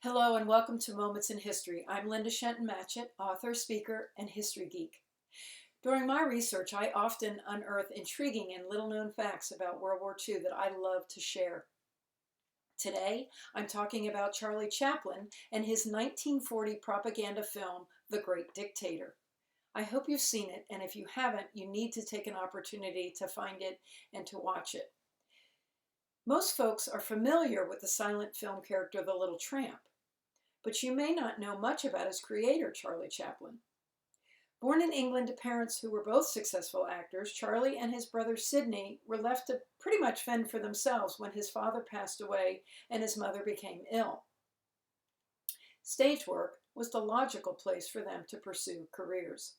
Hello and welcome to Moments in History. I'm Linda Shenton Matchett, author, speaker, and history geek. During my research, I often unearth intriguing and little-known facts about World War II that I love to share. Today, I'm talking about Charlie Chaplin and his 1940 propaganda film, The Great Dictator. I hope you've seen it, and if you haven't, you need to take an opportunity to find it and to watch it. Most folks are familiar with the silent film character The Little Tramp, but you may not know much about his creator, Charlie Chaplin. Born in England to parents who were both successful actors, Charlie and his brother Sidney were left to pretty much fend for themselves when his father passed away and his mother became ill. Stage work was the logical place for them to pursue careers.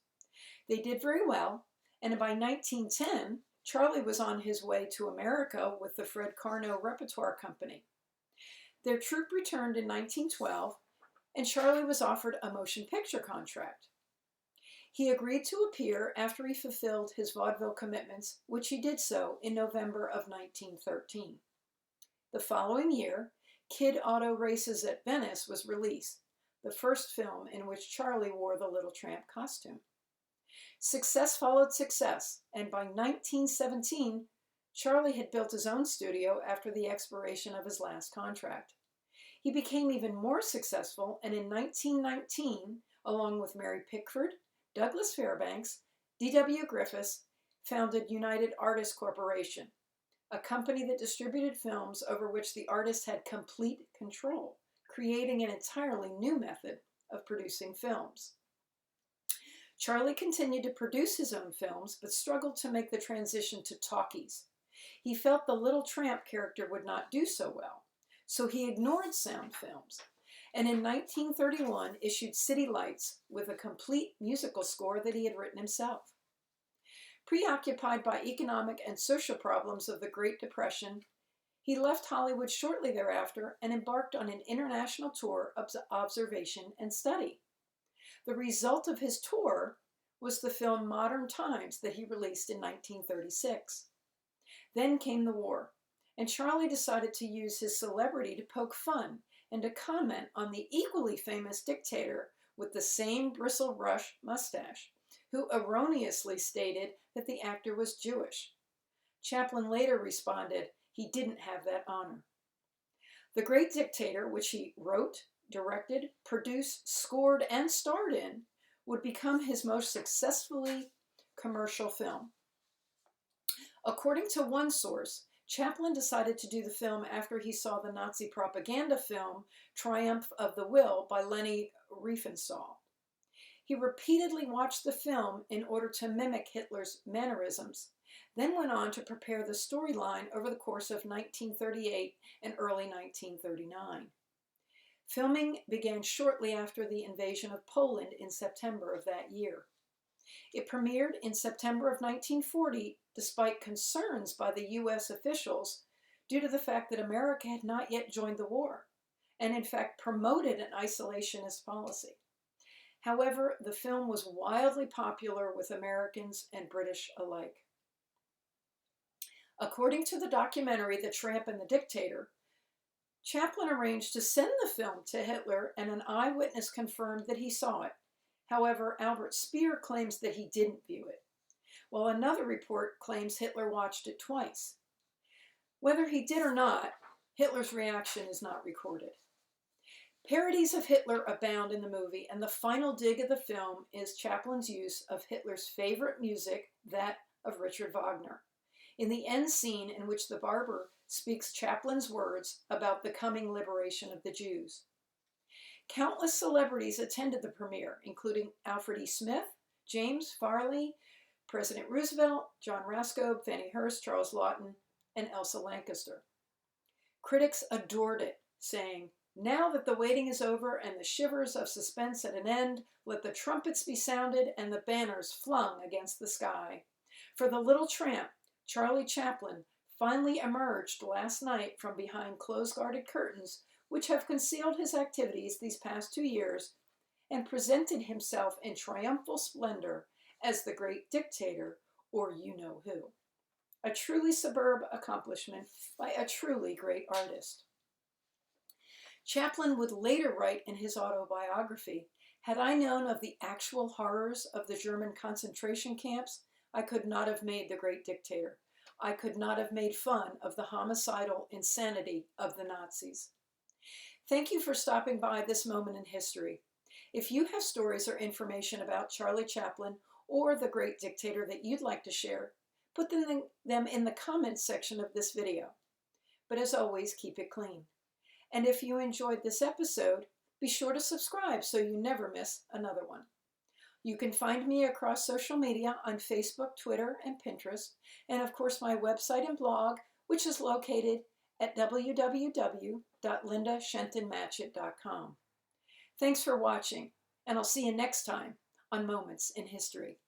They did very well, and by 1910, Charlie was on his way to America with the Fred Carnot Repertoire Company. Their troupe returned in 1912, and Charlie was offered a motion picture contract. He agreed to appear after he fulfilled his vaudeville commitments, which he did so in November of 1913. The following year, Kid Auto Races at Venice was released, the first film in which Charlie wore the Little Tramp costume. Success followed success, and by 1917, Charlie had built his own studio after the expiration of his last contract. He became even more successful, and in 1919, along with Mary Pickford, Douglas Fairbanks, D.W. Griffiths, founded United Artists Corporation, a company that distributed films over which the artist had complete control, creating an entirely new method of producing films. Charlie continued to produce his own films, but struggled to make the transition to talkies. He felt the Little Tramp character would not do so well, so he ignored sound films, and in 1931 issued City Lights with a complete musical score that he had written himself. Preoccupied by economic and social problems of the Great Depression, he left Hollywood shortly thereafter and embarked on an international tour of observation and study. The result of his tour was the film Modern Times that he released in 1936. Then came the war, and Charlie decided to use his celebrity to poke fun and to comment on the equally famous dictator with the same bristle-brush mustache, who erroneously stated that the actor was Jewish. Chaplin later responded he didn't have that honor. The Great Dictator, which he wrote, directed, produced, scored, and starred in, would become his most successfully commercial film. According to one source, Chaplin decided to do the film after he saw the Nazi propaganda film Triumph of the Will by Leni Riefenstahl. He repeatedly watched the film in order to mimic Hitler's mannerisms, then went on to prepare the storyline over the course of 1938 and early 1939. Filming began shortly after the invasion of Poland in September of that year. It premiered in September of 1940, despite concerns by the U.S. officials due to the fact that America had not yet joined the war, and in fact promoted an isolationist policy. However, the film was wildly popular with Americans and British alike. According to the documentary The Tramp and the Dictator, Chaplin arranged to send the film to Hitler, and an eyewitness confirmed that he saw it. However, Albert Speer claims that he didn't view it, while another report claims Hitler watched it twice. Whether he did or not, Hitler's reaction is not recorded. Parodies of Hitler abound in the movie, and the final dig of the film is Chaplin's use of Hitler's favorite music, that of Richard Wagner, in the end scene in which the barber speaks Chaplin's words about the coming liberation of the Jews. Countless celebrities attended the premiere, including Alfred E. Smith, James Farley, President Roosevelt, John Raskob, Fannie Hurst, Charles Lawton, and Elsa Lanchester. Critics adored it, saying, "Now that the waiting is over and the shivers of suspense at an end, let the trumpets be sounded and the banners flung against the sky. For the Little Tramp, Charlie Chaplin finally emerged last night from behind close-guarded curtains which have concealed his activities these past 2 years, and presented himself in triumphal splendor as the Great Dictator, or you-know-who. A truly superb accomplishment by a truly great artist." Chaplin would later write in his autobiography, "Had I known of the actual horrors of the German concentration camps, I could not have made The Great Dictator. I could not have made fun of the homicidal insanity of the Nazis." Thank you for stopping by this moment in history. If you have stories or information about Charlie Chaplin or The Great Dictator that you'd like to share, put them in the comments section of this video. But as always, keep it clean. And if you enjoyed this episode, be sure to subscribe so you never miss another one. You can find me across social media on Facebook, Twitter, and Pinterest, and of course my website and blog, which is located at www.lindashentonmatchett.com. Thanks for watching, and I'll see you next time on Moments in History.